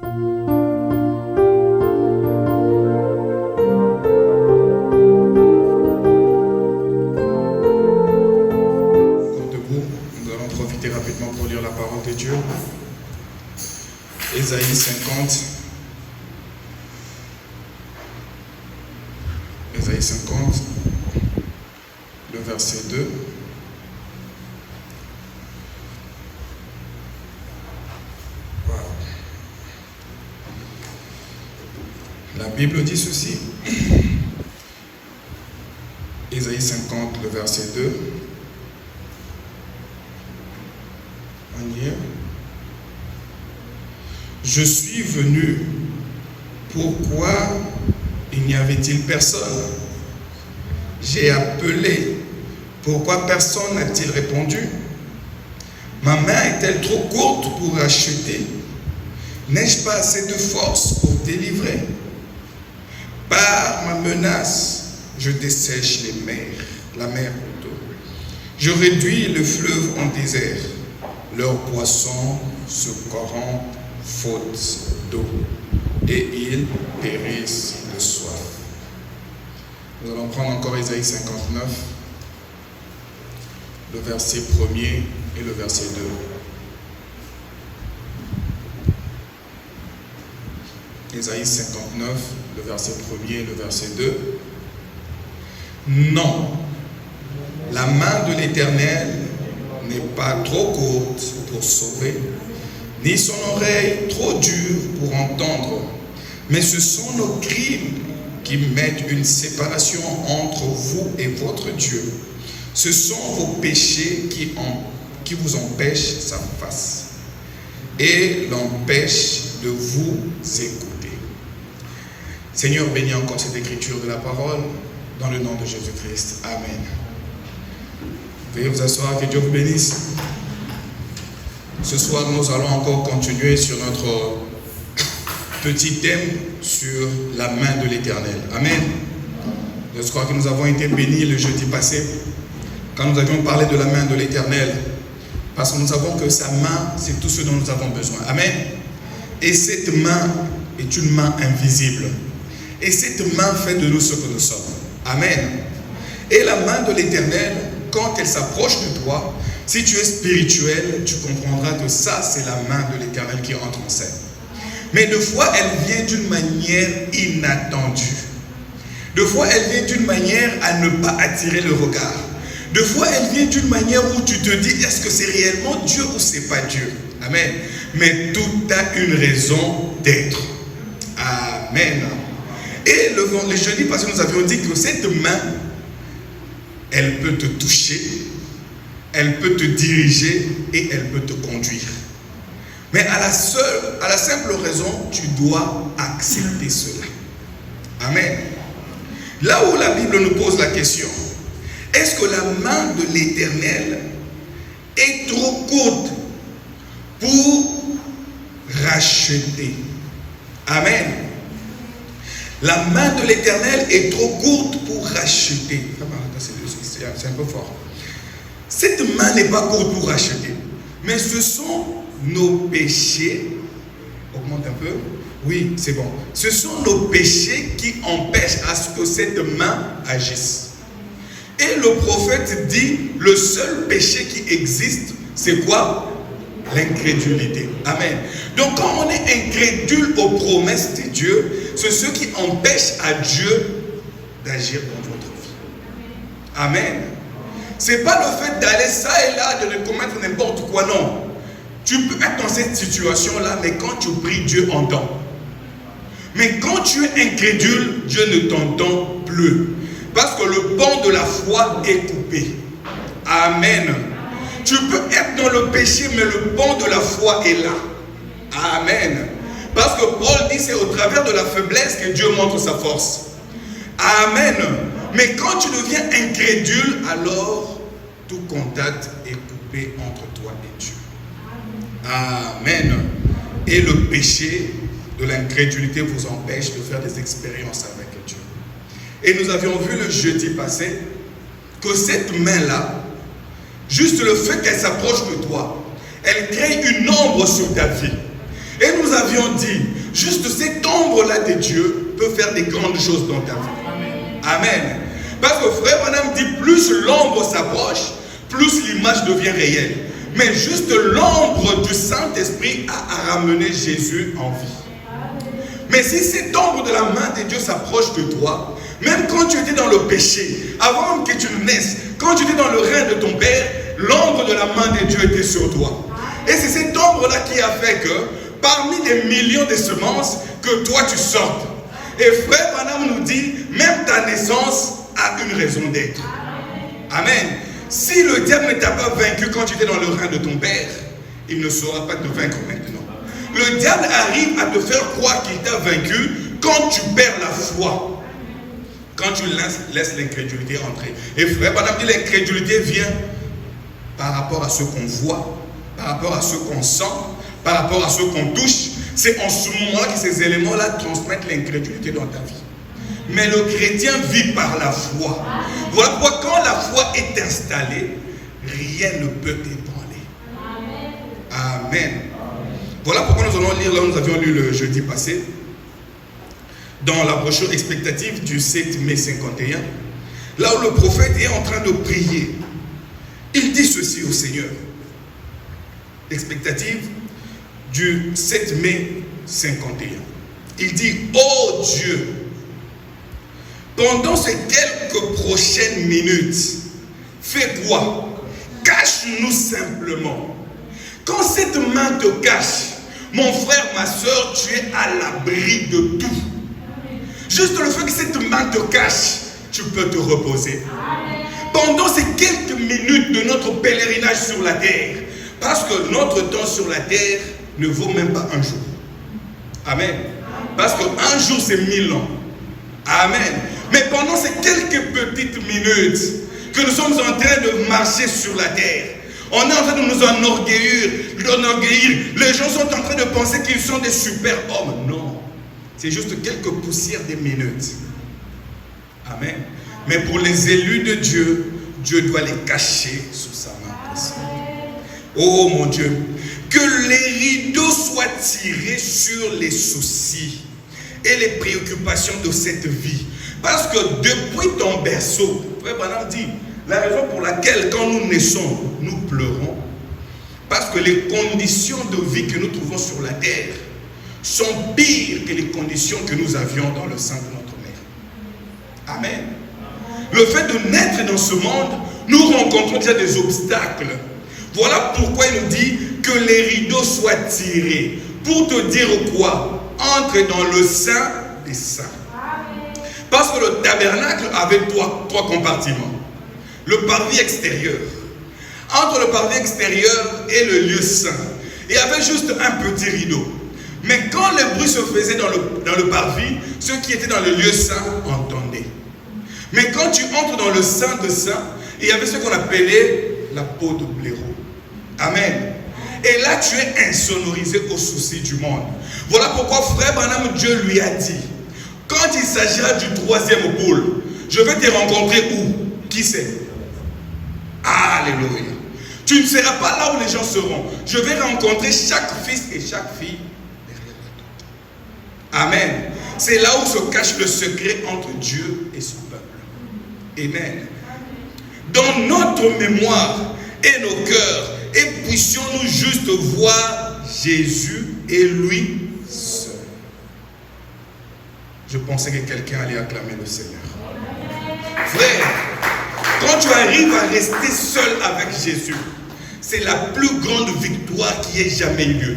Debout, nous allons profiter rapidement pour lire la parole de Dieu. Ésaïe 50. Ésaïe 50, le verset 2. Wow. La Bible dit ceci. Ésaïe 50, le verset 2. On y est. Je suis venu, pourquoi il n'y avait-il personne? J'ai appelé, pourquoi personne n'a-t-il répondu? Ma main est-elle trop courte pour acheter? N'ai-je pas assez de force pour délivrer? Par ma menace, je dessèche les mers, la mer plutôt. Je réduis le fleuve en désert. Leurs poissons se corrompent faute d'eau et ils périssent de soif. Nous allons prendre encore Ésaïe 59, le verset 1er et le verset 2. Ésaïe 59, le verset 1er et le verset 2. Non, la main de l'Éternel n'est pas trop courte pour sauver, ni son oreille trop dure pour entendre, mais ce sont nos crimes qui mettent une séparation entre vous et votre Dieu. Ce sont vos péchés qui vous empêchent sa face et l'empêchent de vous écouter. Seigneur, bénis encore cette écriture de la parole dans le nom de Jésus-Christ. Amen. Veuillez vous asseoir, que Dieu vous bénisse. Ce soir, nous allons encore continuer sur notre petit thème sur la main de l'Éternel. Amen. Je crois que nous avons été bénis le jeudi passé quand nous avions parlé de la main de l'Éternel, parce que nous savons que sa main, c'est tout ce dont nous avons besoin. Amen. Et cette main est une main invisible. Et cette main fait de nous ce que nous sommes. Amen. Et la main de l'Éternel, quand elle s'approche de toi, si tu es spirituel, tu comprendras que ça, c'est la main de l'Éternel qui entre en scène. Mais de fois, elle vient d'une manière inattendue. De fois, elle vient d'une manière à ne pas attirer le regard. De fois, elle vient d'une manière où tu te dis, est-ce que c'est réellement Dieu ou c'est pas Dieu? Amen. Mais tout a une raison d'être. Amen. Et le jeudi passé, nous avions dit que cette main, elle peut te toucher, elle peut te diriger et elle peut te conduire. Mais à la simple raison, tu dois accepter cela. Amen. Là où la Bible nous pose la question, est-ce que la main de l'Éternel est trop courte pour racheter? Amen. La main de l'Éternel est trop courte pour racheter. C'est un peu fort. Cette main n'est pas courte pour racheter, mais ce sont nos péchés. Augmente un peu. Oui, c'est bon. Ce sont nos péchés qui empêchent à ce que cette main agisse. Et le prophète dit, le seul péché qui existe, c'est quoi? L'incrédulité. Amen. Donc quand on est incrédule aux promesses de Dieu, c'est ce qui empêche à Dieu d'agir dans votre vie. Amen. Ce n'est pas le fait d'aller ça et là, de commettre n'importe quoi, non. Tu peux être dans cette situation-là, mais quand tu pries, Dieu entend. Mais quand tu es incrédule, Dieu ne t'entend plus. Parce que le pont de la foi est coupé. Amen. Tu peux être dans le péché, mais le pont de la foi est là. Amen. Parce que Paul dit, c'est au travers de la faiblesse que Dieu montre sa force. Amen. Mais quand tu deviens incrédule, alors tout contact est coupé entre toi et Dieu. Amen. Et le péché de l'incrédulité vous empêche de faire des expériences avec Dieu. Et nous avions vu le jeudi passé que cette main-là, juste le fait qu'elle s'approche de toi, elle crée une ombre sur ta vie. Et nous avions dit, juste cette ombre-là de Dieu peut faire des grandes choses dans ta vie. Amen. Parce que frère Branham dit, plus l'ombre s'approche, plus l'image devient réelle. Mais juste l'ombre du Saint-Esprit a ramené Jésus en vie. Mais si cette ombre de la main de Dieu s'approche de toi, même quand tu étais dans le péché, avant que tu naisses, quand tu étais dans le rein de ton Père, l'ombre de la main de Dieu était sur toi. Et c'est cette ombre-là qui a fait que, parmi des millions de semences, que toi tu sortes. Et frère Branham nous dit, même ta naissance a une raison d'être. Amen. Si le diable ne t'a pas vaincu quand tu étais dans le rein de ton Père, il ne saura pas te vaincre maintenant. Le diable arrive à te faire croire qu'il t'a vaincu quand tu perds la foi. Quand tu laisses l'incrédulité entrer. Et frère Branham dit, l'incrédulité vient par rapport à ce qu'on voit, par rapport à ce qu'on sent, par rapport à ce qu'on touche. C'est en ce moment que ces éléments-là transmettent l'incrédulité dans ta vie. Mais le chrétien vit par la foi. Voilà pourquoi quand la foi est installée, rien ne peut t'ébranler. Amen. Voilà pourquoi nous allons lire là où nous avions lu le jeudi passé, dans la brochure expectative du 7 mai 51, là où le prophète est en train de prier. Il dit ceci au Seigneur. Expectative du 7 mai 51. Il dit, ô Dieu, pendant ces quelques prochaines minutes, fais quoi? Cache-nous simplement. Quand cette main te cache, mon frère, ma soeur, tu es à l'abri de tout. Juste le fait que cette main te cache, tu peux te reposer. Pendant ces quelques minutes de notre pèlerinage sur la terre, parce que notre temps sur la terre ne vaut même pas un jour. Amen. Parce qu'un jour c'est 1000 ans. Amen. Mais pendant ces quelques petites minutes que nous sommes en train de marcher sur la terre, on est en train de nous enorgueillir. Les gens sont en train de penser qu'ils sont des super hommes. Non. C'est juste quelques poussières de minutes. Amen. Mais pour les élus de Dieu, Dieu doit les cacher sous sa main précieuse. Oh mon Dieu, que les rideaux soient tirés sur les soucis et les préoccupations de cette vie. Parce que depuis ton berceau, frère Branham dit, la raison pour laquelle quand nous naissons, nous pleurons, parce que les conditions de vie que nous trouvons sur la terre sont pires que les conditions que nous avions dans le sein de notre mère. Amen. Le fait de naître dans ce monde, nous rencontrons déjà des obstacles. Voilà pourquoi il nous dit que les rideaux soient tirés. Pour te dire quoi? Entre dans le sein des saints. Parce que le tabernacle avait trois compartiments. Le parvis extérieur. Entre le parvis extérieur et le lieu saint, il y avait juste un petit rideau. Mais quand le bruit se faisait dans le parvis, ceux qui étaient dans le lieu saint entendaient. Mais quand tu entres dans le Saint de Saints, il y avait ce qu'on appelait la peau de blaireau. Amen. Et là, tu es insonorisé aux soucis du monde. Voilà pourquoi frère Branham, Dieu lui a dit, quand il s'agira du troisième pôle, je vais te rencontrer où? Qui c'est? Alléluia. Tu ne seras pas là où les gens seront. Je vais rencontrer chaque fils et chaque fille derrière la tente. Amen. C'est là où se cache le secret entre Dieu et son peuple. Amen. Dans notre mémoire et nos cœurs, et puissions-nous juste voir Jésus et lui seul. Je pensais que quelqu'un allait acclamer le Seigneur. Frère, quand tu arrives à rester seul avec Jésus, c'est la plus grande victoire qui ait jamais eu lieu.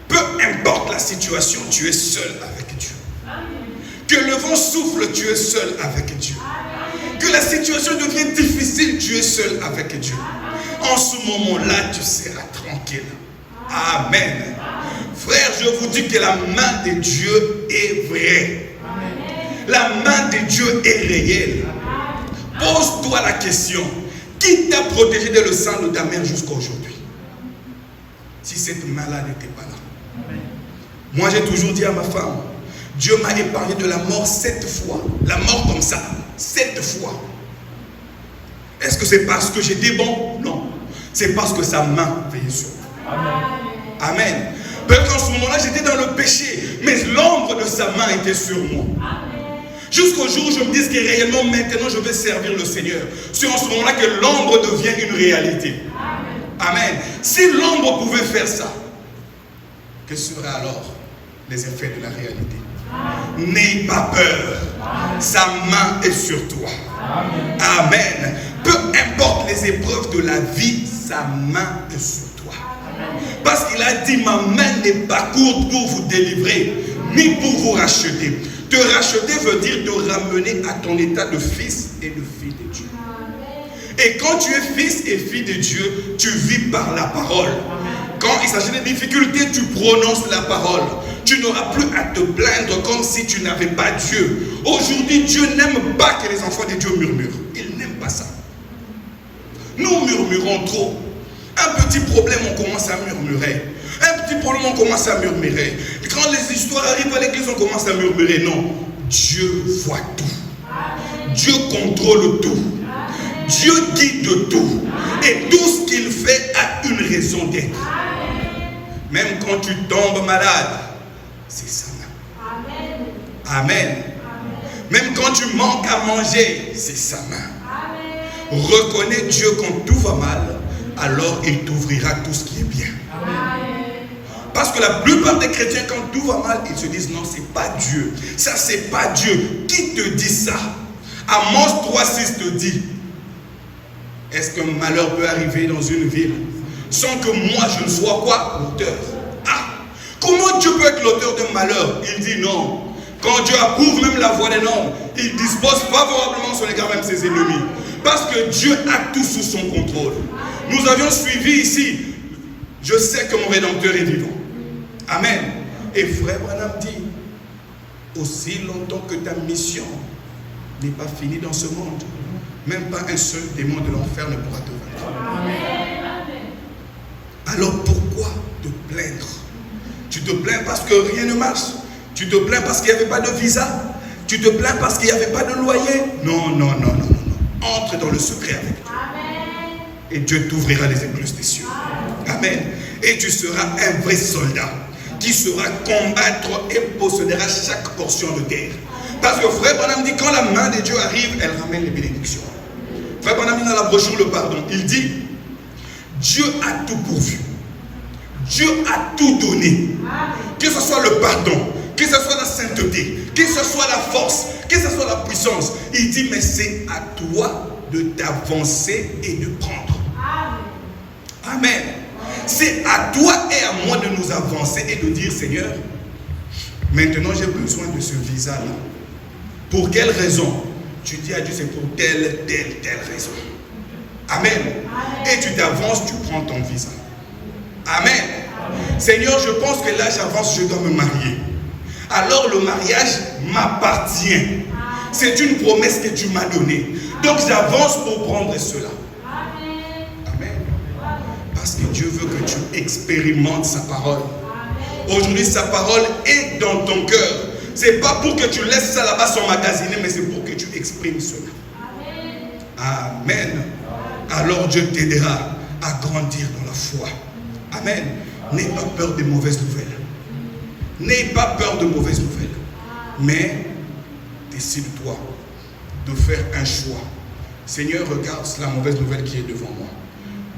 Peu importe la situation, tu es seul avec Dieu. Que le vent souffle, tu es seul avec Dieu. Que la situation devienne difficile, tu es seul avec Dieu. En ce moment-là, tu seras tranquille. Amen. Frère, je vous dis que la main de Dieu est vraie. La main de Dieu est réelle. Pose-toi la question. Qui t'a protégé de le sang de ta mère jusqu'à aujourd'hui? Si cette main-là n'était pas là. Moi, j'ai toujours dit à ma femme, Dieu m'a épargné de la mort 7 fois. La mort comme ça, 7 fois. Est-ce que c'est parce que j'étais bon? Non. C'est parce que sa main veillait sur moi. Amen. Amen. Peut-être qu'en ce moment-là, j'étais dans le péché, mais l'ombre de sa main était sur moi. Jusqu'au jour où je me dise que réellement maintenant je vais servir le Seigneur. C'est en ce moment-là que l'ombre devient une réalité. Amen. Si l'ombre pouvait faire ça, que seraient alors les effets de la réalité? N'aie pas peur. Sa main est sur toi. Amen. Peu importe les épreuves de la vie, sa main est sur toi. Parce qu'il a dit, ma main n'est pas courte pour vous délivrer, ni pour vous racheter. Te racheter veut dire te ramener à ton état de fils et de fille de Dieu. Et quand tu es fils et fille de Dieu, tu vis par la parole. Quand il s'agit de difficultés, tu prononces la parole. Tu n'auras plus à te plaindre comme si tu n'avais pas Dieu. Aujourd'hui, Dieu n'aime pas que les enfants de Dieu murmurent. Il n'aime pas ça. Nous murmurons trop. Un petit problème, on commence à murmurer. Un petit problème, on commence à murmurer. Et quand les histoires arrivent à l'église, on commence à murmurer. Non, Dieu voit tout. Dieu contrôle tout. Dieu guide tout. Et tout ce qu'il fait a une raison d'être. Même quand tu tombes malade, c'est sa main. Amen. Même quand tu manques à manger, c'est sa main. Reconnais Dieu quand tout va mal, alors il t'ouvrira tout ce qui est bien. Parce que la plupart des chrétiens, quand tout va mal, ils se disent non, c'est pas Dieu. Ça, c'est pas Dieu. Qui te dit ça? Amos 3,6 te dit, est-ce qu'un malheur peut arriver dans une ville sans que moi je ne sois quoi? L'auteur. Ah! Comment Dieu peut être l'auteur d'un malheur? Il dit non. Quand Dieu approuve même la voie des hommes, il dispose favorablement son égard même ses ennemis. Parce que Dieu a tout sous son contrôle. Nous avions suivi ici, je sais que mon Rédempteur est vivant. Amen. Et frère Branham dit, aussi longtemps que ta mission n'est pas finie dans ce monde, même pas un seul démon de l'enfer ne pourra te vaincre. Alors pourquoi te plaindre? Tu te plains parce que rien ne marche. Tu te plains parce qu'il n'y avait pas de visa. Tu te plains parce qu'il n'y avait pas de loyer. Non, non, non, non, non. Entre dans le secret avec Dieu. Et Dieu t'ouvrira les écluses des cieux. Amen. Et tu seras un vrai soldat qui saura combattre et possédera chaque portion de terre. Parce que frère Branham dit, quand la main de Dieu arrive, elle ramène les bénédictions. Frère Branham dit dans la brochure le pardon, il dit, Dieu a tout pourvu. Dieu a tout donné. Que ce soit le pardon, que ce soit la sainteté, que ce soit la force, que ce soit la puissance. Il dit, mais c'est à toi de t'avancer et de prendre. Amen. C'est à toi et à moi de nous avancer et de dire, Seigneur, maintenant j'ai besoin de ce visa-là. Pour quelle raison? Tu dis à Dieu, c'est pour telle raison. Amen. Et tu t'avances, tu prends ton visa. Amen. Seigneur, je pense que là j'avance, je dois me marier. Alors le mariage m'appartient. C'est une promesse que tu m'as donnée. Donc j'avance pour prendre cela. Amen. Parce que Dieu veut que tu expérimentes sa parole. Aujourd'hui, sa parole est dans ton cœur. C'est pas pour que tu laisses ça là-bas s'emmagasiner, mais c'est pour que tu exprimes cela. Amen. Alors Dieu t'aidera à grandir dans la foi. Amen. N'aie pas peur des mauvaises nouvelles. N'aie pas peur de mauvaises nouvelles. Mais décide-toi de faire un choix. Seigneur, regarde la mauvaise nouvelle qui est devant moi.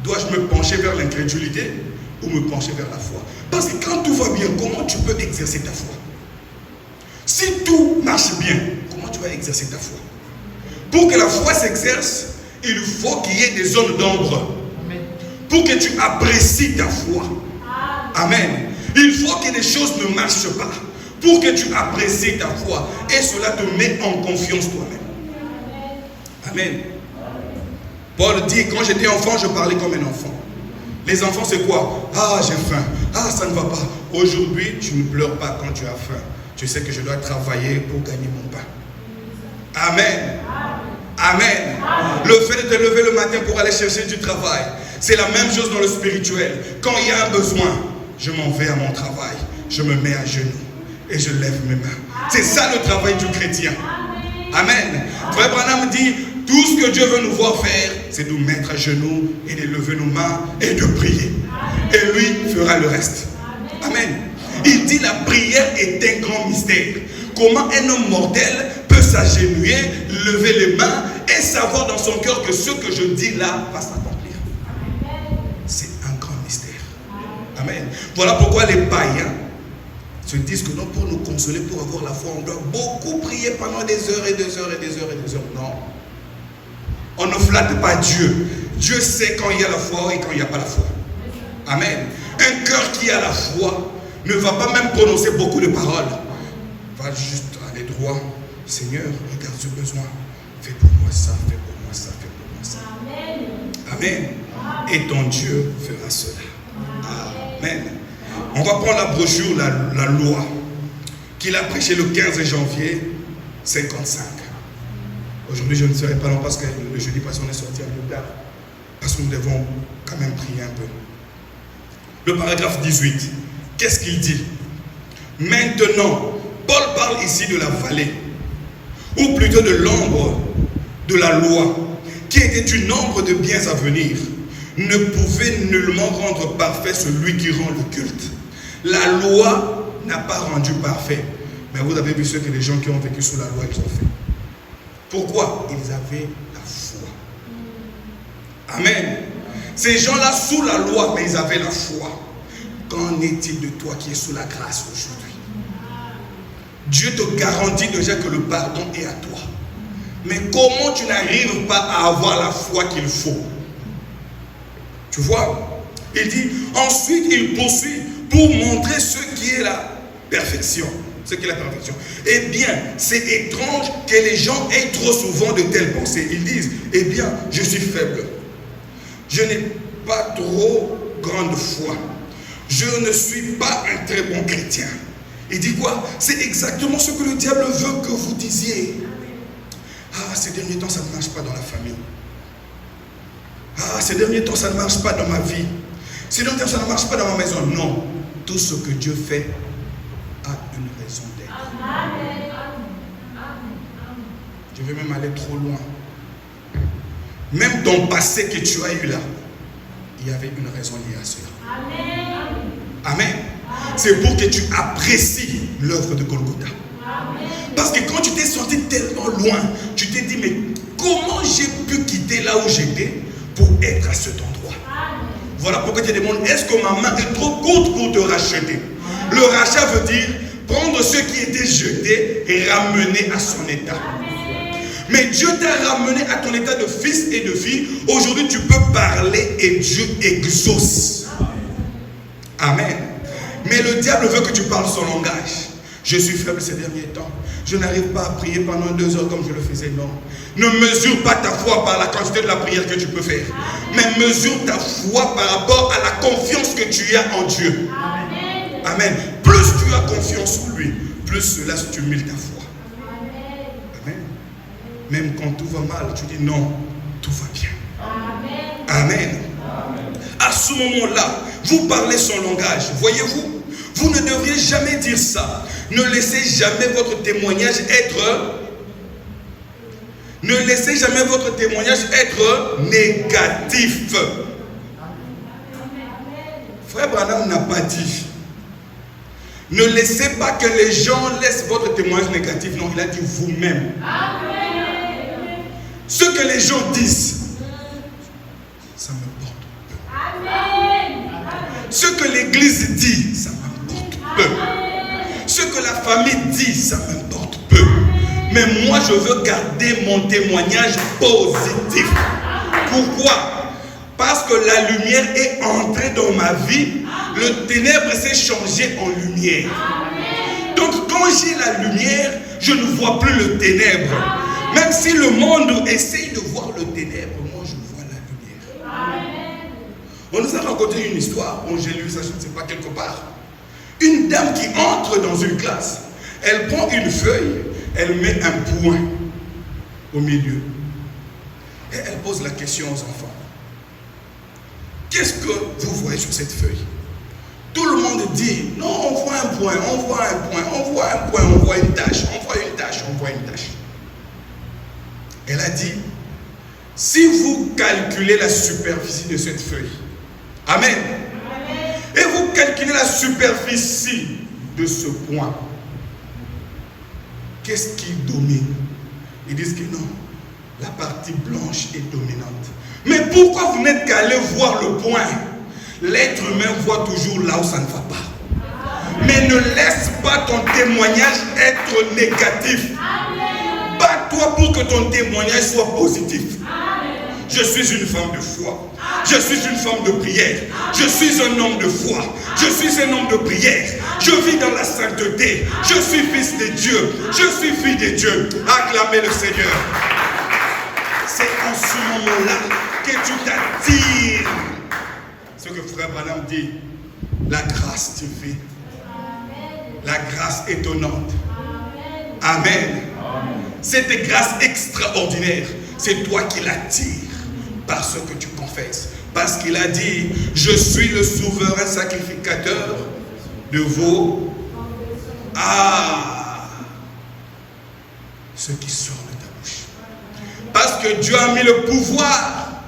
Dois-je me pencher vers l'incrédulité ou me pencher vers la foi? Parce que quand tout va bien, comment tu peux exercer ta foi? Si tout marche bien, comment tu vas exercer ta foi? Pour que la foi s'exerce, il faut qu'il y ait des zones d'ombre. Pour que tu apprécies ta foi. Amen. Il faut que des choses ne marchent pas. Pour que tu apprécies ta foi. Et cela te met en confiance toi-même. Amen. Paul dit, quand j'étais enfant, je parlais comme un enfant. Les enfants, c'est quoi? Ah, j'ai faim. Ah, ça ne va pas. Aujourd'hui, tu ne pleures pas quand tu as faim. Tu sais que je dois travailler pour gagner mon pain. Amen. Amen. Le fait de te lever le matin pour aller chercher du travail, c'est la même chose dans le spirituel. Quand il y a un besoin, je m'en vais à mon travail. Je me mets à genoux et je lève mes mains. C'est ça le travail du chrétien. Amen. Frère Branham dit, tout ce que Dieu veut nous voir faire, c'est de nous mettre à genoux et de lever nos mains et de prier. Et lui fera le reste. Amen. Il dit la prière est un grand mystère. Comment un homme mortel peut s'agenouiller, lever les mains et savoir dans son cœur que ce que je dis là va s'accomplir. C'est un grand mystère. Amen. Voilà pourquoi les païens se disent que non, pour nous consoler, pour avoir la foi, on doit beaucoup prier pendant des heures et des heures et des heures et des heures. Non. On ne flatte pas Dieu. Dieu sait quand il y a la foi et quand il n'y a pas la foi. Amen. Un cœur qui a la foi ne va pas même prononcer beaucoup de paroles. Va juste aller droit. Seigneur, regarde ce besoin. Fais pour moi ça, fais pour moi ça, fais pour moi ça. Amen. Et ton Dieu fera cela. Amen. On va prendre la brochure, la loi, qu'il a prêché le 15 janvier 55. Aujourd'hui, je ne serai pas long parce que le jeudi passé, on est sorti un peu tard. Parce que nous devons quand même prier un peu. Le paragraphe 18. Qu'est-ce qu'il dit? Maintenant, Paul parle ici de la vallée, ou plutôt de l'ombre de la loi, qui était une ombre de biens à venir, ne pouvait nullement rendre parfait celui qui rend le culte. La loi n'a pas rendu parfait. Mais vous avez vu ce que les gens qui ont vécu sous la loi, ils ont fait. Pourquoi? Ils avaient la foi. Amen. Ces gens-là sous la loi, mais ils avaient la foi. Qu'en est-il de toi qui es sous la grâce aujourd'hui? Dieu te garantit déjà que le pardon est à toi. Mais comment tu n'arrives pas à avoir la foi qu'il faut? Tu vois? Il dit, ensuite il poursuit pour montrer ce qui est la perfection. Ce qui est la perfection. Eh bien, c'est étrange que les gens aient trop souvent de telles pensées. Ils disent, eh bien, je suis faible. Je n'ai pas trop grande foi. Je ne suis pas un très bon chrétien. Il dit quoi? C'est exactement ce que le diable veut que vous disiez. Ah, ces derniers temps, ça ne marche pas dans la famille. Ah, ces derniers temps, ça ne marche pas dans ma vie. Ces derniers temps, ça ne marche pas dans ma maison. Non. Tout ce que Dieu fait a une raison d'être. Je vais même aller trop loin. Même ton passé que tu as eu là, il y avait une raison liée à cela. Amen. C'est pour que tu apprécies l'œuvre de Golgotha. Parce que quand tu t'es sorti tellement loin, tu t'es dit, mais comment j'ai pu quitter là où j'étais pour être à cet endroit? Voilà pourquoi tu te demandes, est-ce que ma main est trop courte pour te racheter? Le rachat veut dire prendre ce qui était jeté et ramener à son état. Mais Dieu t'a ramené à ton état de fils et de fille. Aujourd'hui, tu peux parler et Dieu exauce. Amen. Mais le diable veut que tu parles son langage. Je suis faible ces derniers temps. Je n'arrive pas à prier pendant 2 heures comme je le faisais. Non. Ne mesure pas ta foi par la quantité de la prière que tu peux faire. Mais mesure ta foi par rapport à la confiance que tu as en Dieu. Amen. Amen. Plus tu as confiance en lui, plus cela stimule ta foi. Amen. Même quand tout va mal, tu dis non, tout va bien. Amen. Amen. À ce moment-là, vous parlez son langage. Voyez-vous, vous ne devriez jamais dire ça. Ne laissez jamais votre témoignage être... Ne laissez jamais votre témoignage être négatif. Frère Branham n'a pas dit. Ne laissez pas que les gens laissent votre témoignage négatif. Non, il a dit vous-même. Ce que les gens disent, ça m'importe peu. Ce que l'église dit, ça m'importe peu. Ce que la famille dit, ça m'importe peu. Mais moi, je veux garder mon témoignage positif. Pourquoi? Parce que la lumière est entrée dans ma vie. Le ténèbre s'est changé en lumière. Donc, quand j'ai la lumière, je ne vois plus le ténèbre. Même si le monde essaye de voir le ténèbre, moi, je vois la lumière. On nous a raconté une histoire. Bon, j'ai lu ça, je ne sais pas, quelque part. Une dame qui entre dans une classe. Elle prend une feuille. Elle met un point au milieu. Et elle pose la question aux enfants. Qu'est-ce que vous voyez sur cette feuille? Tout le monde dit, non, on voit un point, on voit un point, on voit un point, on voit une tâche, on voit une tâche, on voit une tâche. Elle a dit, si vous calculez la superficie de cette feuille, amen, et vous vous calculez la superficie de ce point, qu'est-ce qui domine? Ils disent que non, la partie blanche est dominante. Mais pourquoi vous n'êtes qu'à aller voir le point? L'être humain voit toujours là où ça ne va pas. Mais ne laisse pas ton témoignage être négatif. Bats-toi pour que ton témoignage soit positif. Je suis une femme de foi. Je suis une femme de prière. Je suis un homme de foi. Je suis un homme de prière. Je vis dans la sainteté. Je suis fils de Dieu. Je suis fille de Dieu. Acclamez le Seigneur. C'est en ce moment-là que tu t'attires. Ce que frère Branham dit, la grâce divine. La grâce étonnante. Amen. Cette grâce extraordinaire, c'est toi qui l'attires par ce que tu confesses. Parce qu'il a dit, je suis le souverain sacrificateur de vos... ce qui sort de ta bouche. Parce que Dieu a mis le pouvoir.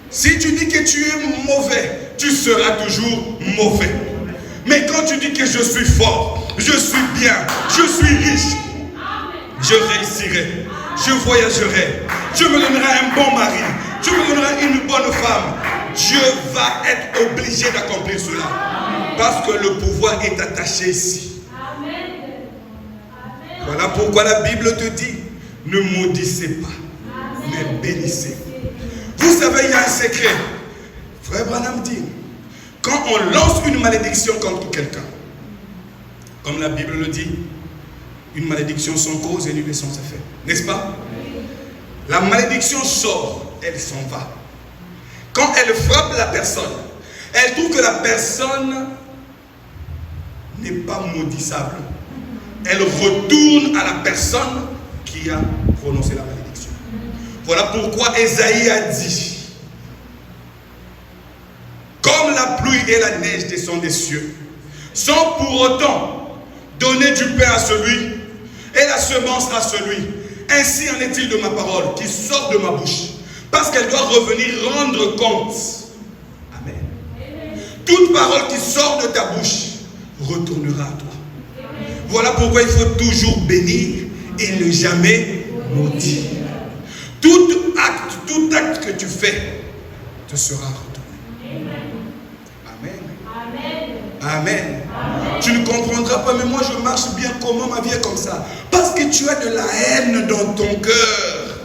Si tu dis que tu es mauvais, tu seras toujours mauvais. Mais quand tu dis que je suis fort, je suis bien, je suis riche, je réussirai, je voyagerai, Dieu me donnera un bon mari, Dieu me donnera une bonne femme, Dieu va être obligé d'accomplir cela. Parce que le pouvoir est attaché ici. Voilà pourquoi la Bible te dit, ne maudissez pas, mais bénissez. Vous savez, il y a un secret. Frère Branham dit, quand on lance une malédiction contre quelqu'un, comme la Bible le dit, une malédiction sans cause et nulle sans effet. N'est-ce pas? La malédiction sort, elle s'en va. Quand elle frappe la personne, elle trouve que la personne n'est pas maudissable. Elle retourne à la personne qui a prononcé la malédiction. Voilà pourquoi Ésaïe a dit, comme la pluie et la neige descendent des cieux, sans pour autant donner du pain à celui et la semence à celui. Ainsi en est-il de ma parole qui sort de ma bouche, parce qu'elle doit revenir rendre compte. Amen. Toute parole qui sort de ta bouche retournera à toi. Voilà pourquoi il faut toujours bénir et ne jamais maudire. Tout acte que tu fais te sera retourné. Amen. Amen. Tu ne comprendras pas, mais moi je marche bien. Comment ma vie est comme ça? Parce que tu as de la haine dans ton cœur.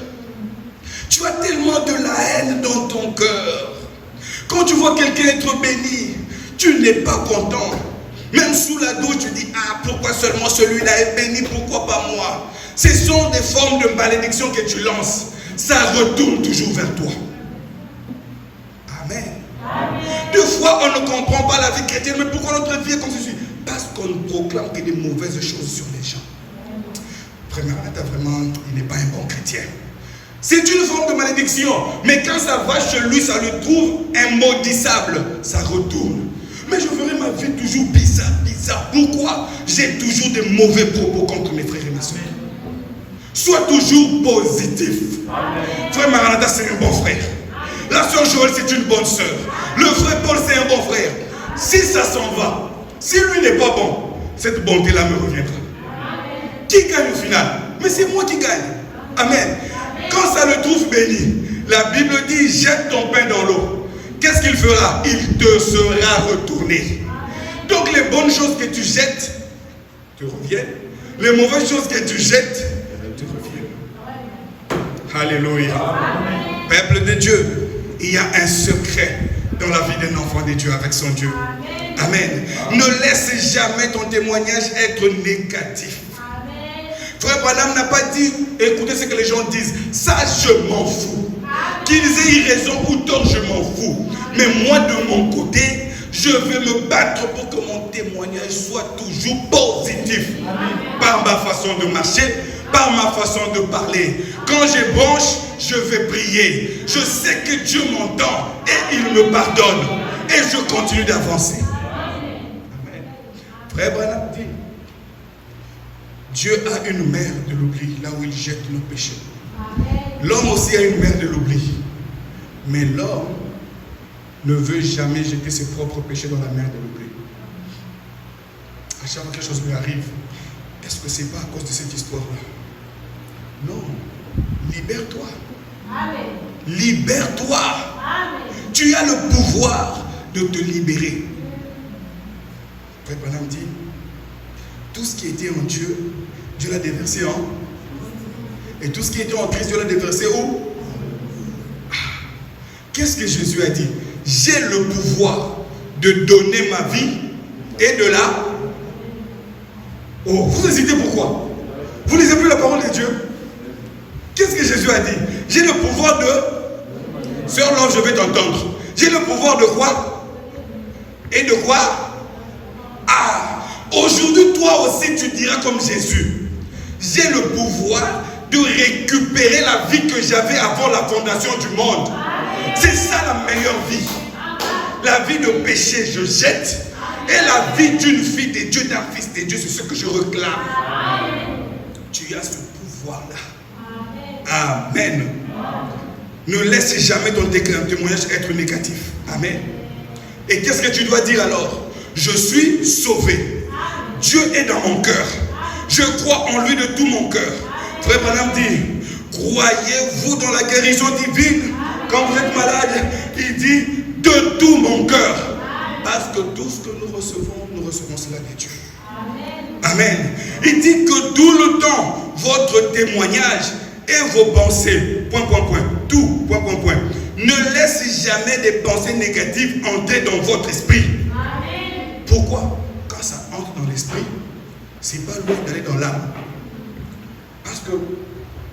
Tu as tellement de la haine dans ton cœur. Quand tu vois quelqu'un être béni, tu n'es pas content. Même sous la douche, tu dis, pourquoi seulement celui-là est béni, pourquoi pas moi? Ce sont des formes de malédiction que tu lances. Ça retourne toujours vers toi. Amen. Deux fois, on ne comprend pas la vie chrétienne. Mais pourquoi notre vie est comme ceci? Parce qu'on ne proclame que des mauvaises choses sur les gens. Vraiment, il n'est pas un bon chrétien. C'est une forme de malédiction. Mais quand ça va chez lui, ça le trouve immaudissable. Ça retourne. Mais je ferai ma vie toujours bizarre. Pourquoi? J'ai toujours des mauvais propos contre mes frères et mes soeurs. Sois toujours positif. Frère Maranatha, c'est un bon frère. La soeur Joël, c'est une bonne soeur. Le frère Paul, c'est un bon frère. Si ça s'en va, si lui n'est pas bon, cette bonté-là me reviendra. Qui gagne au final? Mais c'est moi qui gagne. Amen. Quand ça le trouve béni, la Bible dit, jette ton pain dans l'eau. Qu'est-ce qu'il fera? Il te sera retourné. Donc les bonnes choses que tu jettes te reviennent. Les mauvaises choses que tu jettes te reviennent. Alléluia. Peuple de Dieu, il y a un secret dans la vie d'un enfant de Dieu avec son Dieu. Amen. Ne laisse jamais ton témoignage être négatif. Frère Branham n'a pas dit, écoutez ce que les gens disent, ça je m'en fous. Qu'ils aient eu raison ou tort, je m'en fous. Mais moi de mon côté, je vais me battre pour que mon témoignage soit toujours positif. Par ma façon de marcher, par ma façon de parler. Quand je branche, je vais prier. Je sais que Dieu m'entend et il me pardonne. Et je continue d'avancer. Amen. Frère Branham dit, Dieu a une mer de l'oubli, là où il jette nos péchés. L'homme aussi a une mer de l'oubli. Mais l'homme ne veut jamais jeter ses propres péchés dans la mer de l'oubli. À chaque fois que quelque chose lui arrive, est-ce que ce n'est pas à cause de cette histoire-là? Non. Libère-toi. Amen. Libère-toi. Amen. Tu as le pouvoir de te libérer. Frère Branham dit, tout ce qui était en Dieu, Dieu l'a déversé en. Et tout ce qui était en Christ, Dieu l'a déversé où? Qu'est-ce que Jésus a dit? J'ai le pouvoir de donner ma vie et de la... Oh, vous hésitez pourquoi? Vous lisez plus la parole de Dieu? Qu'est-ce que Jésus a dit? J'ai le pouvoir de... Sœur Love, je vais t'entendre. J'ai le pouvoir de quoi? Et de quoi? Ah, aujourd'hui, toi aussi, tu diras comme Jésus. J'ai le pouvoir de récupérer la vie que j'avais avant la fondation du monde. C'est ça la meilleure vie. La vie de péché, je jette. Et la vie d'une fille de Dieu, d'un fils de Dieu, c'est ce que je réclame. Tu as ce pouvoir-là. Amen. Ne laisse jamais ton témoignage être négatif. Amen. Et qu'est-ce que tu dois dire alors? Je suis sauvé. Dieu est dans mon cœur. Je crois en lui de tout mon cœur. Frère Branham dit, croyez-vous dans la guérison divine? Quand vous êtes malade, il dit, de tout mon cœur. Parce que tout ce que nous recevons cela de Dieu. Amen. Il dit que tout le temps, votre témoignage et vos pensées, tout, ne laisse jamais des pensées négatives entrer dans votre esprit. Amen. Pourquoi? Quand ça entre dans l'esprit, c'est pas loin d'aller dans l'âme. Parce que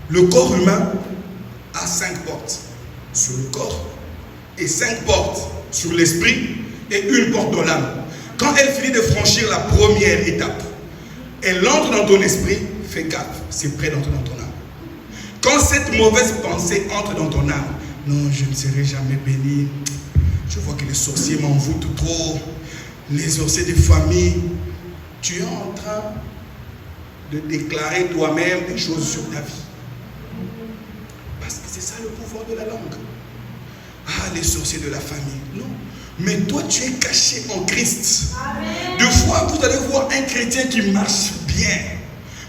le corps humain a 5 portes sur le corps et 5 portes sur l'esprit et une porte dans l'âme. Quand elle finit de franchir la première étape, elle entre dans ton esprit, fais gaffe, c'est prêt d'entrer dans ton âme. Quand cette mauvaise pensée entre dans ton âme, non, je ne serai jamais béni, je vois que les sorciers m'envoûtent trop, les sorciers des familles, tu es en train de déclarer toi-même des choses sur ta vie. Parce que c'est ça le pouvoir de la langue. Ah, les sorciers de la famille. Non. Mais toi, tu es caché en Christ. Amen. Deux fois, vous allez voir un chrétien qui marche bien,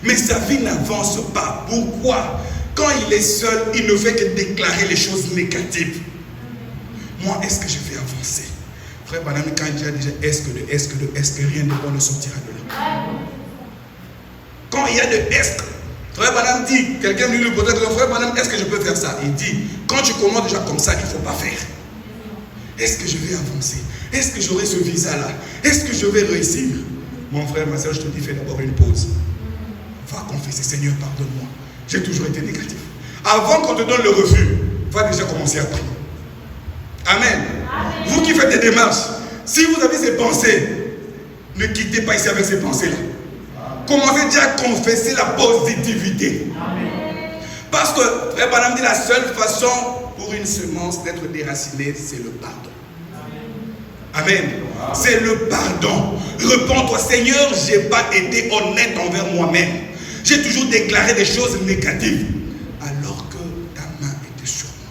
mais sa vie n'avance pas. Pourquoi? Quand il est seul, il ne fait que déclarer les choses négatives. Moi, est-ce que je vais avancer? Frère Branham, quand il dit déjà est-ce que rien de bon ne sortira de là. Quand il y a de est-ce que, Frère Branham dit, quelqu'un lui pose la question, Frère Branham, est-ce que je peux faire ça? Il dit, quand tu commences déjà comme ça, il ne faut pas faire. Est-ce que je vais avancer? Est-ce que j'aurai ce visa-là? Est-ce que je vais réussir? Mon frère, ma soeur, je te dis, fais d'abord une pause. Va confesser, Seigneur, pardonne-moi. J'ai toujours été négatif. Avant qu'on te donne le refus, va déjà commencer à prier. Amen. Amen. Vous qui faites des démarches, si vous avez ces pensées, ne quittez pas ici avec ces pensées-là. Commencez déjà à confesser la positivité. Amen. Parce que, Frère Branham dit, la seule façon pour une semence d'être déracinée, c'est le pardon. Amen. Amen. C'est le pardon. Repends-toi, Seigneur, je n'ai pas été honnête envers moi-même. J'ai toujours déclaré des choses négatives, alors que ta main était sur moi.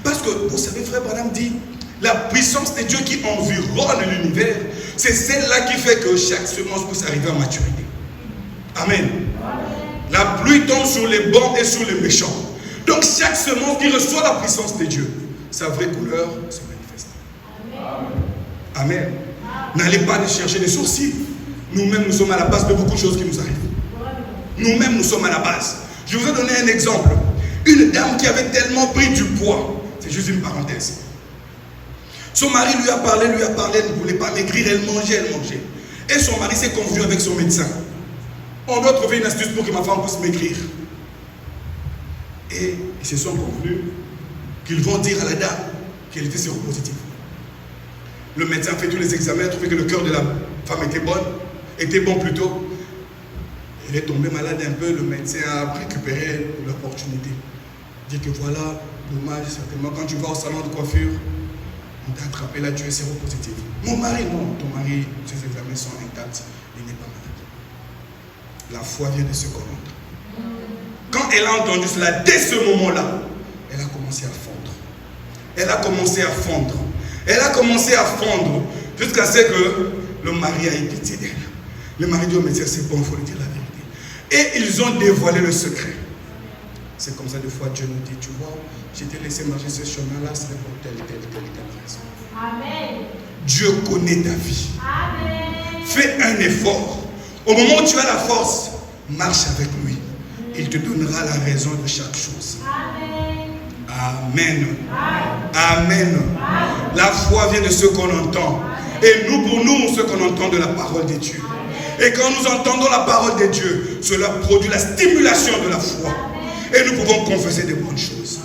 Parce que, vous savez, Frère Branham dit, la puissance de Dieu qui environne l'univers, c'est celle-là qui fait que chaque semence puisse arriver à maturité. Amen. La pluie tombe sur les bons et sur les méchants. Donc chaque semence qui reçoit la puissance de Dieu, sa vraie couleur se manifeste. Amen. N'allez pas aller chercher des sourcils. Nous-mêmes, nous sommes à la base de beaucoup de choses qui nous arrivent. Nous-mêmes, nous sommes à la base. Je vous ai donné un exemple. Une dame qui avait tellement pris du poids. C'est juste une parenthèse. Son mari lui a parlé, elle ne voulait pas maigrir, elle mangeait. Et son mari s'est convenu avec son médecin. On doit trouver une astuce pour que ma femme puisse maigrir. Et ils se sont convenus qu'ils vont dire à la dame qu'elle était séropositive. Le médecin a fait tous les examens, a trouvé que le cœur de la femme était bon plutôt. Elle est tombée malade un peu, le médecin a récupéré l'opportunité. Il dit que voilà, dommage, certainement, quand tu vas au salon de coiffure, on t'a attrapé là, tu es séropositif. Mon mari, non, ton mari, ses examens sont intacts, il n'est pas malade. La foi vient de se corrompre. Quand elle a entendu cela, dès ce moment-là, elle a commencé à fondre. Elle a commencé à fondre. Elle a commencé à fondre jusqu'à ce que le mari a eu pitié d'elle. Le mari dit au médecin, c'est bon, il faut lui dire la vérité. Et ils ont dévoilé le secret. C'est comme ça, des fois, Dieu nous dit, tu vois, j'ai t'ai laissé marcher ce chemin-là, c'est pour telle raison. Amen. Dieu connaît ta vie. Amen. Fais un effort. Au moment où tu as la force, marche avec lui. Il te donnera la raison de chaque chose. Amen. Amen. Amen. La foi vient de ce qu'on entend. Et nous, pour nous, ce qu'on entend de la parole de Dieu. Et quand nous entendons la parole de Dieu, cela produit la stimulation de la foi. Et nous pouvons confesser de bonnes choses.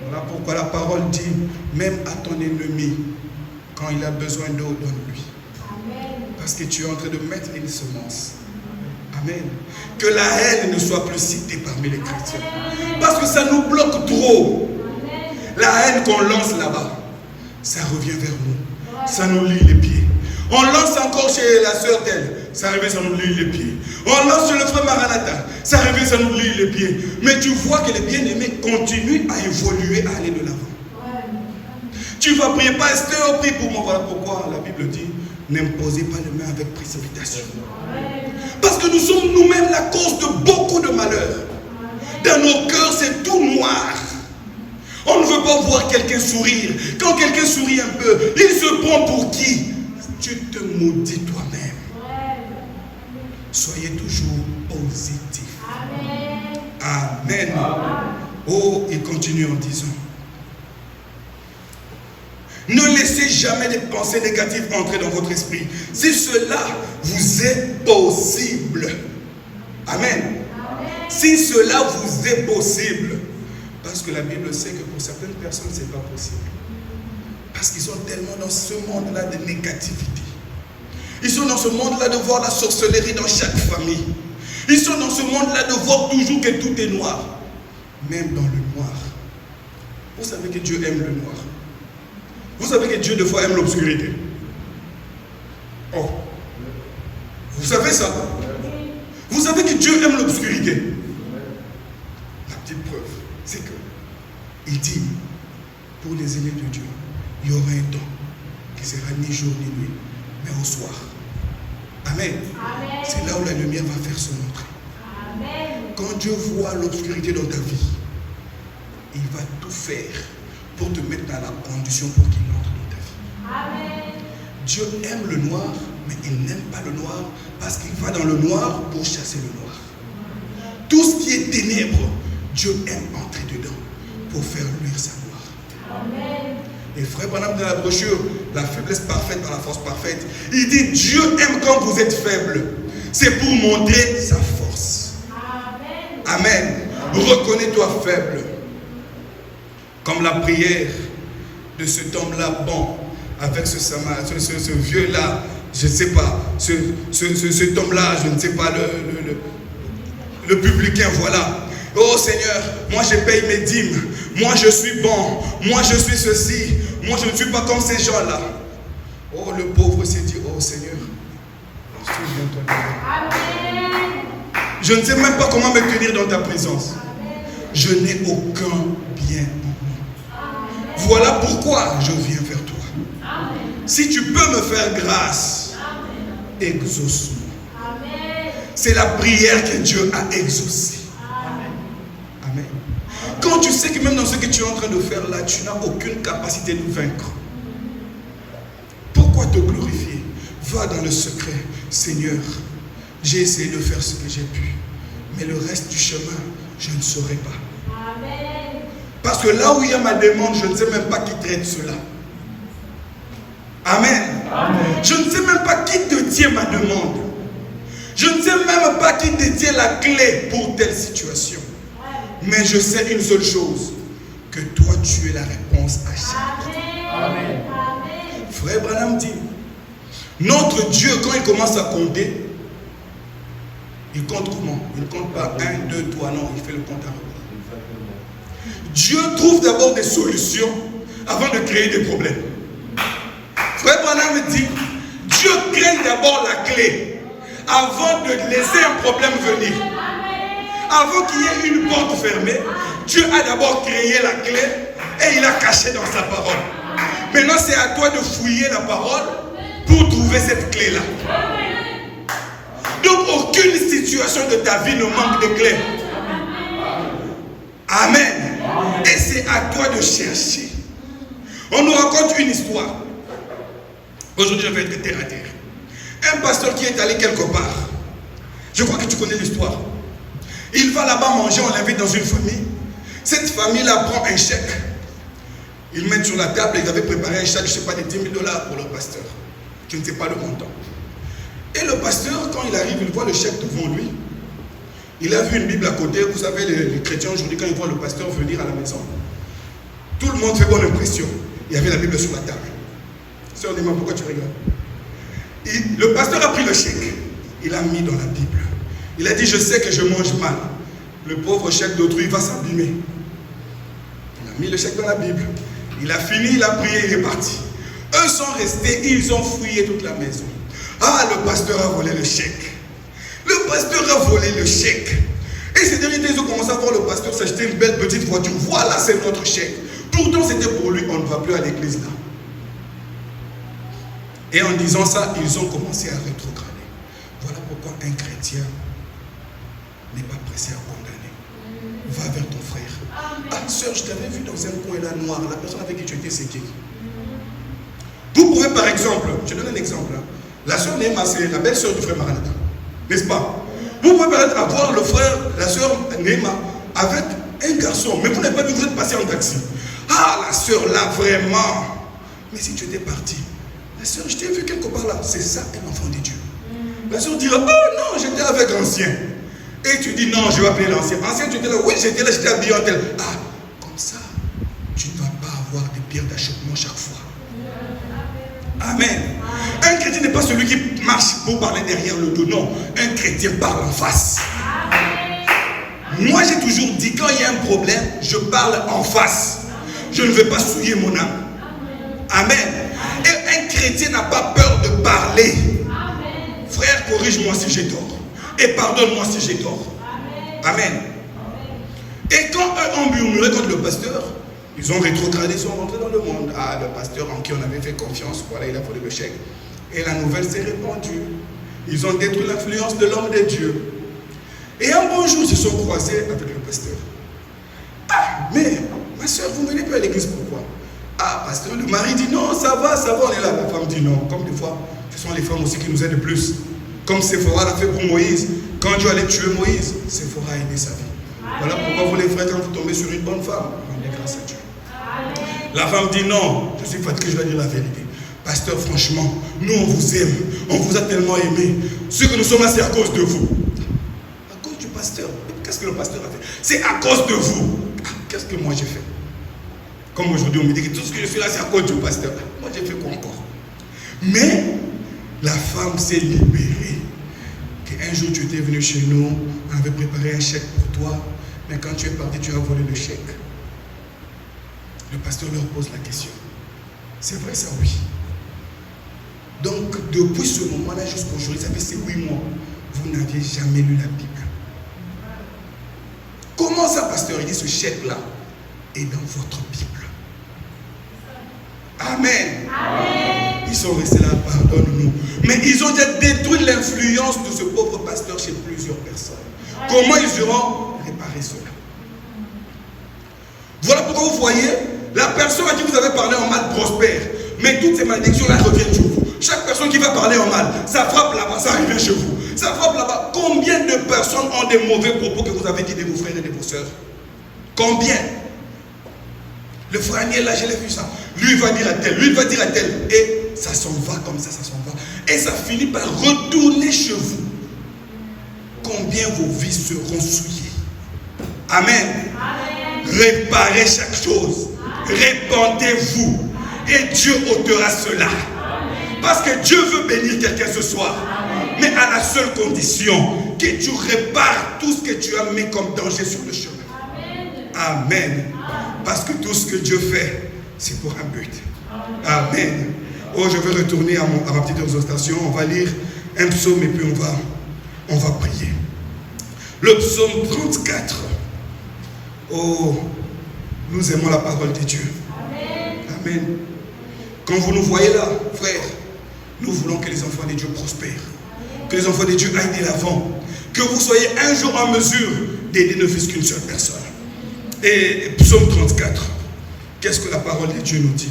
Voilà pourquoi la parole dit, même à ton ennemi, quand il a besoin d'eau, donne-lui. Parce que tu es en train de mettre une semence. Amen. Que la haine ne soit plus citée parmi les chrétiens. Parce que ça nous bloque trop. La haine qu'on lance là-bas, ça revient vers nous. Ça nous lie les pieds. On lance encore chez la sœur telle, ça revient, ça nous lie les pieds. On lance chez le frère Maranatha, ça revient, ça nous lie les pieds. Mais tu vois que les bien-aimés continuent à évoluer, à aller de l'avant. Tu vas prier, pasteur, prie pour moi. Voilà pourquoi la Bible dit, n'imposez pas les mains avec précipitation. Parce que nous sommes nous-mêmes la cause de beaucoup de malheurs. Dans nos cœurs, c'est tout noir. On ne veut pas voir quelqu'un sourire. Quand quelqu'un sourit un peu, il se prend pour qui? Tu te maudis toi-même. Soyez toujours positif. Amen. Oh, il continue en disant, ne laissez jamais des pensées négatives entrer dans votre esprit. Si cela vous est possible. Amen. Si cela vous est possible. Parce que la Bible sait que pour certaines personnes, ce n'est pas possible. Parce qu'ils sont tellement dans ce monde-là de négativité. Ils sont dans ce monde-là de voir la sorcellerie dans chaque famille. Ils sont dans ce monde-là de voir toujours que tout est noir. Même dans le noir. Vous savez que Dieu aime le noir. Vous savez que Dieu, des fois, aime l'obscurité. Oh. Vous savez ça? Vous savez que Dieu aime l'obscurité. La petite preuve, c'est que il dit, pour les aînés de Dieu, il y aura un temps qui sera ni jour ni nuit, mais au soir. Amen. C'est là où la lumière va faire se montrer. Amen. Quand Dieu voit l'obscurité dans ta vie, il va tout faire pour te mettre dans la condition pour qu'il entre dans ta vie. Amen. Dieu aime le noir, mais il n'aime pas le noir parce qu'il va dans le noir pour chasser le noir. Tout ce qui est ténèbres, Dieu aime entrer dedans pour faire luire sa gloire. Amen. Et frère Branham dans la brochure, la faiblesse parfaite par la force parfaite, il dit Dieu aime quand vous êtes faible. C'est pour montrer sa force. Amen. Amen. Reconnais-toi faible. Comme la prière de cet homme-là, bon, avec ce vieux-là, je ne sais pas, cet homme-là, je ne sais pas, le publicain, voilà. Oh Seigneur, moi je paye mes dîmes, moi je suis bon, moi je suis ceci, moi je ne suis pas comme ces gens-là. Oh, le pauvre s'est dit, oh Seigneur, souviens-toi de moi. Je ne sais même pas comment me tenir dans ta présence. Je n'ai aucun bien en moi. Voilà pourquoi je viens vers toi. Si tu peux me faire grâce, exauce-moi. C'est la prière que Dieu a exaucée. Amen. Quand tu sais que même dans ce que tu es en train de faire là, tu n'as aucune capacité de vaincre. Pourquoi te glorifier? Va dans le secret. Seigneur, j'ai essayé de faire ce que j'ai pu. Mais le reste du chemin, je ne saurais pas. Amen. Parce que là où il y a ma demande, je ne sais même pas qui traite cela. Amen. Amen. Je ne sais même pas qui te tient ma demande. Je ne sais même pas qui détient la clé pour telle situation. Mais je sais une seule chose, que toi tu es la réponse à chaque chose. Amen. Frère Branham dit, notre Dieu quand il commence à compter, il compte comment? Il ne compte pas 1, 2, 3, non, il fait le compte à rebours. Dieu trouve d'abord des solutions avant de créer des problèmes. Frère Branham dit, Dieu crée d'abord la clé avant de laisser un problème venir. Avant qu'il y ait une porte fermée, Dieu a d'abord créé la clé et il a caché dans sa parole. Maintenant, c'est à toi de fouiller la parole pour trouver cette clé-là. Donc, aucune situation de ta vie ne manque de clé. Amen. Et c'est à toi de chercher. On nous raconte une histoire. Aujourd'hui, je vais être terre à terre. Un pasteur qui est allé quelque part. Je crois que tu connais l'histoire. Il va là-bas manger, on l'invite dans une famille. Cette famille-là prend un chèque. Ils mettent sur la table, ils avaient préparé un chèque, je ne sais pas, de 10 000 $ pour le pasteur. Je ne sais pas le montant. Et le pasteur, quand il arrive, il voit le chèque devant lui. Il a vu une Bible à côté. Vous savez, les chrétiens aujourd'hui, quand ils voient le pasteur venir à la maison, tout le monde fait bonne impression. Il y avait la Bible sur la table. Sœur Néma, pourquoi tu rigoles? Le pasteur a pris le chèque. Il a mis dans la Bible. Il a dit, je sais que je mange mal. Le pauvre chèque d'autrui va s'abîmer. Il a mis le chèque dans la Bible. Il a fini, il a prié, il est parti. Eux sont restés, ils ont fouillé toute la maison. Ah, le pasteur a volé le chèque. Le pasteur a volé le chèque. Et ces derniers temps, ils ont commencé à voir le pasteur s'acheter une belle petite voiture. Voilà, c'est notre chèque. Pourtant, c'était pour lui, on ne va plus à l'église là. Et en disant ça, ils ont commencé à rétrograder. Voilà pourquoi un chrétien n'est pas pressé à condamner. Va vers ton frère. Ah, sœur, je t'avais vu dans un coin là noir. La personne avec qui tu étais, c'est qui? Vous pouvez par exemple, je donne un exemple. La sœur Néma, c'est la belle-sœur du frère Maranatha. N'est-ce pas? Vous pouvez peut-être avoir le frère, la sœur Néma, avec un garçon, mais vous n'avez pas vu, vous êtes passé en taxi. Ah, la sœur là, vraiment. Mais si tu étais parti, la sœur, je t'ai vu quelque part là. C'est ça, un enfant de Dieu. La sœur dira, oh non, j'étais avec l'ancien. Et tu dis, non, je vais appeler l'ancien. Ancien, tu étais là, oui, j'étais là, j'étais habillé en tel. Ah, comme ça, tu ne vas pas avoir des pierres d'achoppement chaque fois. Amen. Un chrétien n'est pas celui qui marche pour parler derrière le dos. Non, un chrétien parle en face. Moi, j'ai toujours dit, quand il y a un problème, je parle en face. Je ne vais pas souiller mon âme. Amen. Et un chrétien n'a pas peur de parler. Frère, corrige-moi si j'ai tort. Et pardonne-moi si j'ai tort. Amen. Et quand eux ont murmuré contre le pasteur, ils ont rétrogradé, ils sont rentrés dans le monde. Ah, le pasteur en qui on avait fait confiance, voilà, il a volé le chèque. Et la nouvelle s'est répandue. Ils ont détruit l'influence de l'homme de Dieu. Et un bon jour, ils se sont croisés avec le pasteur. Ah, mais ma soeur, vous ne venez pas à l'église, pourquoi? Ah, pasteur, le mari dit non, ça va, on est là. La femme dit non. Comme des fois, ce sont les femmes aussi qui nous aident le plus. Comme Séphora l'a fait pour Moïse. Quand Dieu allait tuer Moïse, Séphora a aidé sa vie. Voilà pourquoi vous les frères, quand vous tombez sur une bonne femme, rendez grâce à Dieu. La femme dit non, je suis fatigué, je dois dire la vérité. Pasteur, franchement, nous on vous aime, on vous a tellement aimé. Ce que nous sommes là, c'est à cause de vous. À cause du pasteur. Qu'est-ce que le pasteur a fait? C'est à cause de vous. Ah, qu'est-ce que moi j'ai fait? Comme aujourd'hui, on me dit que tout ce que je suis là, c'est à cause du pasteur. Moi j'ai fait quoi encore? Mais la femme s'est libérée. Un jour, tu étais venu chez nous, on avait préparé un chèque pour toi, mais quand tu es parti, tu as volé le chèque. Le pasteur leur pose la question. C'est vrai ça? Oui. Donc, depuis ce moment-là jusqu'à aujourd'hui, ça fait ces 8 mois, vous n'aviez jamais lu la Bible. Comment ça, pasteur? Il dit, ce chèque-là est dans votre Bible. Amen. Amen. Ils sont restés là, pardonne-nous. Mais ils ont déjà détruit l'influence de ce pauvre pasteur chez plusieurs personnes. Comment ils auront réparé cela? Voilà pourquoi vous voyez, la personne à qui vous avez parlé en mal prospère. Mais toutes ces malédictions-là reviennent sur vous. Chaque personne qui va parler en mal, ça frappe là-bas, ça arrive chez vous. Ça frappe là-bas. Combien de personnes ont des mauvais propos que vous avez dit de vos frères et de vos sœurs? Combien? Le frère Aniel, là, je l'ai vu ça. Lui, il va dire à tel, lui, il va dire à tel. Et ça s'en va comme ça s'en va. Et ça finit par retourner chez vous. Combien vos vies seront souillées? Amen. Amen. Réparez chaque chose. Répandez-vous. Et Dieu ôtera cela. Amen. Parce que Dieu veut bénir quelqu'un ce soir. Amen. Mais à la seule condition que tu répares tout ce que tu as mis comme danger sur le chemin. Amen. Amen. Parce que tout ce que Dieu fait, c'est pour un but. Amen. Oh, je vais retourner à ma petite exhortation. On va lire un psaume et puis on va prier. Le psaume 34. Oh, nous aimons la parole de Dieu. Amen. Amen. Quand vous nous voyez là, frères, nous voulons que les enfants de Dieu prospèrent. Que les enfants de Dieu aillent de l'avant. Que vous soyez un jour en mesure d'aider ne fût-ce qu'une seule personne. Et psaume 34, qu'est-ce que la parole de Dieu nous dit?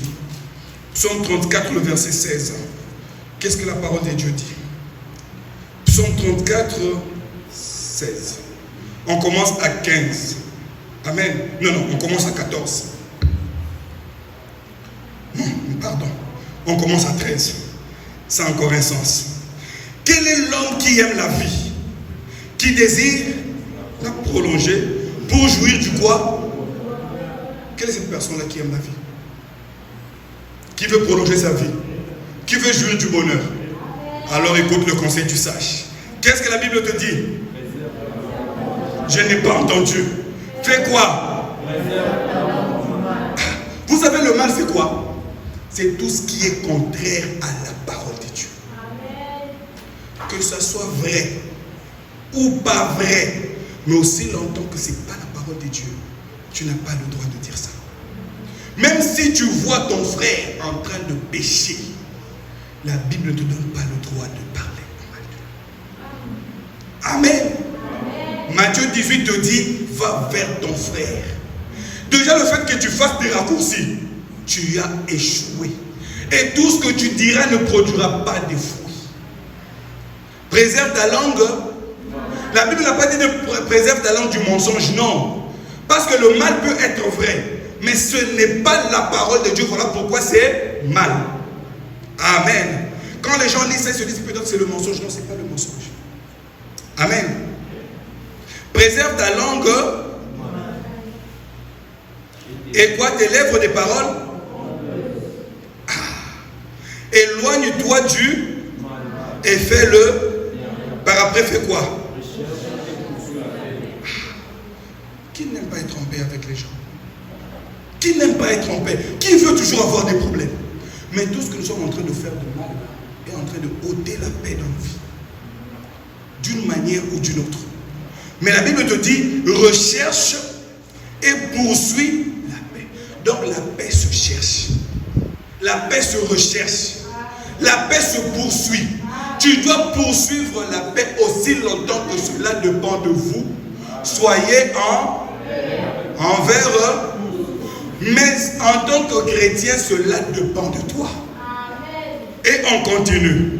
Psaume 34, le verset 16. Qu'est-ce que la parole de Dieu dit? Psaume 34, 16. On commence à 15. Amen. Non, on commence à 14. Non, pardon. On commence à 13. Ça a encore un sens. Quel est l'homme qui aime la vie, qui désire la prolonger pour jouir du quoi? Quelle est cette personne-là qui aime la vie? Qui veut prolonger sa vie? Qui veut jouir du bonheur? Alors écoute le conseil du sage. Qu'est-ce que la Bible te dit? Je n'ai pas entendu. Fais quoi? Vous savez, le mal, c'est quoi? C'est tout ce qui est contraire à la parole de Dieu. Que ça soit vrai ou pas vrai, mais aussi longtemps que ce n'est pas la parole de Dieu, tu n'as pas le droit de dire ça. Même si tu vois ton frère en train de pécher, la Bible ne te donne pas le droit de parler en mal. Amen. Matthieu 18 te dit, va vers ton frère. Déjà le fait que tu fasses des raccourcis, tu as échoué. Et tout ce que tu diras ne produira pas de fruits. Préserve ta langue. La Bible n'a pas dit de préserve ta langue du mensonge, non. Parce que le mal peut être vrai. Mais ce n'est pas la parole de Dieu. Voilà pourquoi c'est mal. Amen. Quand les gens lisent ça, ils se disent peut-être que c'est le mensonge. Non, ce n'est pas le mensonge. Amen. Préserve ta langue. Et quoi? Tes lèvres des paroles. Éloigne-toi du. Et fais-le. Par après, fais quoi? Qui n'aime pas être en paix avec les gens? Qui n'aime pas être en paix? Qui veut toujours avoir des problèmes? Mais tout ce que nous sommes en train de faire de mal est en train de ôter la paix dans nos vies. D'une manière ou d'une autre. Mais la Bible te dit, recherche et poursuis la paix. Donc la paix se cherche. La paix se recherche. La paix se poursuit. Tu dois poursuivre la paix aussi longtemps que cela dépend de vous. Soyez envers. Mais en tant que chrétien, cela dépend de toi. Et on continue.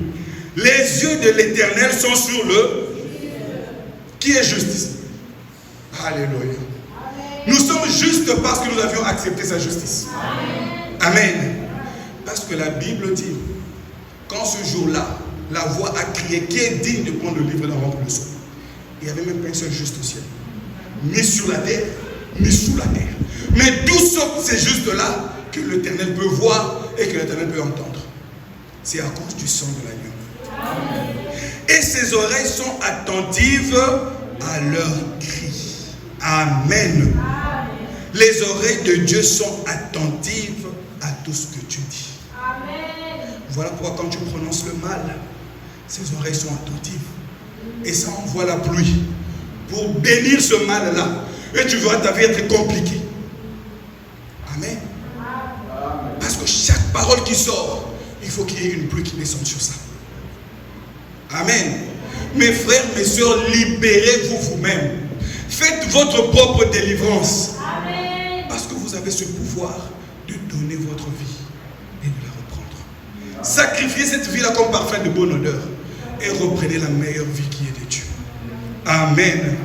Les yeux de l'Éternel sont sur le qui est justice. Alléluia. Nous sommes justes parce que nous avions accepté sa justice. Amen. Parce que la Bible dit, quand ce jour-là, la voix a crié, qui est digne de prendre le livre et d'en rendre le sol? Il n'y avait même pas un seul juste au ciel. Ni sur la terre, ni sous la terre. Mais d'où sortent ces justes-là que l'Éternel peut voir et que l'Éternel peut entendre? C'est à cause du sang de l'agneau. Et ses oreilles sont attentives à leurs cris. Amen. Les oreilles de Dieu sont attentives à tout ce que tu dis. Amen. Voilà pourquoi quand tu prononces le mal, ses oreilles sont attentives. Et ça envoie la pluie pour bénir ce mal-là. Et tu verras ta vie être compliquée. Amen. Parce que chaque parole qui sort, il faut qu'il y ait une pluie qui descende sur ça. Amen. Mes frères, mes soeurs, libérez-vous vous-même. Faites votre propre délivrance. Amen. Parce que vous avez ce pouvoir de donner votre vie et de la reprendre. Sacrifiez cette vie-là comme parfum de bonne odeur et reprenez la meilleure vie qui est de Dieu. Amen.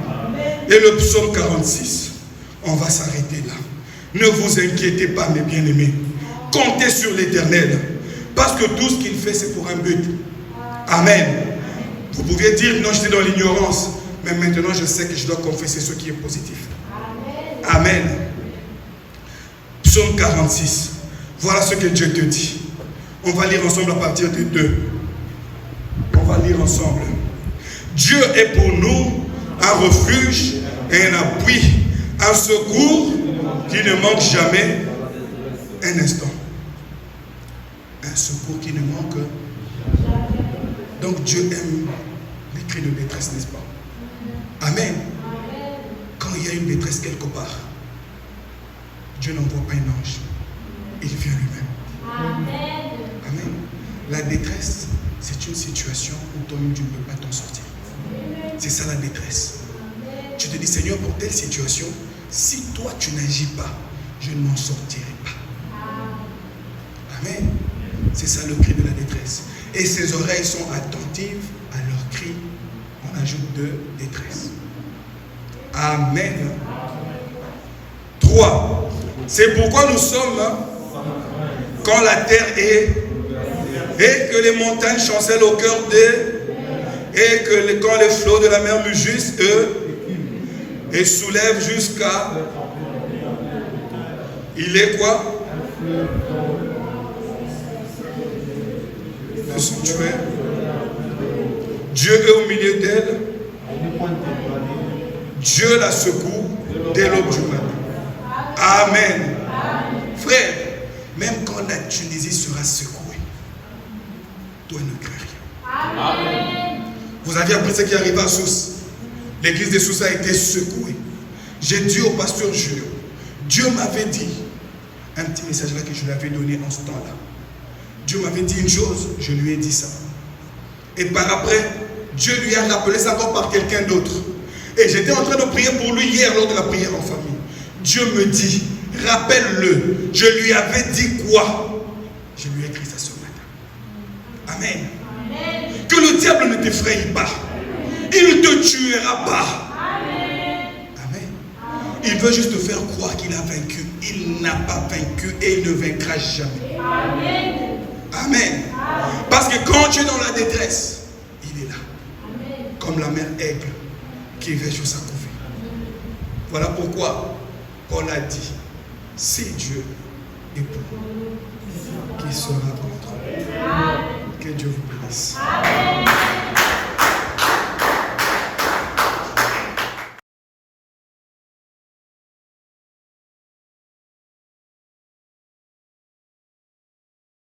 Et le psaume 46, on va s'arrêter là. Ne vous inquiétez pas, mes bien-aimés. Comptez sur l'Éternel. Parce que tout ce qu'il fait, c'est pour un but. Amen. Vous pouviez dire, non, j'étais dans l'ignorance. Mais maintenant, je sais que je dois confesser ce qui est positif. Amen. Psaume 46. Voilà ce que Dieu te dit. On va lire ensemble à partir de 2. On va lire ensemble. Dieu est pour nous un refuge et un appui, un secours qui ne manque jamais un instant. Un secours qui ne manque. Donc Dieu aime les cris de détresse, n'est-ce pas? Amen. Quand il y a une détresse quelque part, Dieu n'envoie pas un ange. Il vient lui-même. Amen. La détresse, c'est une situation où toi-même tu ne peux pas t'en sortir. C'est ça la détresse. Tu te dis, Seigneur, pour telle situation, si toi tu n'agis pas, je ne m'en sortirai pas. Amen. C'est ça le cri de la détresse. Et ses oreilles sont attentives à leur cri. On ajoute de détresse. Amen. 3. C'est pourquoi nous sommes, quand la terre est, et que les montagnes chancellent au cœur d'eux, et que quand les flots de la mer mugissent, eux, et soulèvent jusqu'à... Il est quoi? Le sanctuaire. Dieu est au milieu d'elle. Dieu la secoue dès l'aube du matin. Amen. Frère, même quand la Tunisie sera secouée, toi ne crains rien. Amen. Vous avez appris ce qui est arrivé à Sousse. L'église de Sousse a été secouée. J'ai dit au pasteur Julio, Dieu m'avait dit, un petit message là que je lui avais donné en ce temps-là. Dieu m'avait dit une chose, je lui ai dit ça. Et par après, Dieu lui a rappelé ça encore par quelqu'un d'autre. Et j'étais en train de prier pour lui hier lors de la prière en famille. Dieu me dit, rappelle-le. Je lui avais dit quoi? Je lui ai écrit ça ce matin. Amen. Amen. Que le diable ne t'effraie pas. Il ne te tuera pas. Amen. Amen. Il veut juste te faire croire qu'il a vaincu. Il n'a pas vaincu et il ne vaincra jamais. Amen. Amen. Parce que quand tu es dans la détresse, il est là. Amen. Comme la mère aigle qui veille sur sa couvée. Voilà pourquoi Paul a dit, si Dieu est pour nous, qui sera contre nous? Que Dieu vous bénisse. Amen.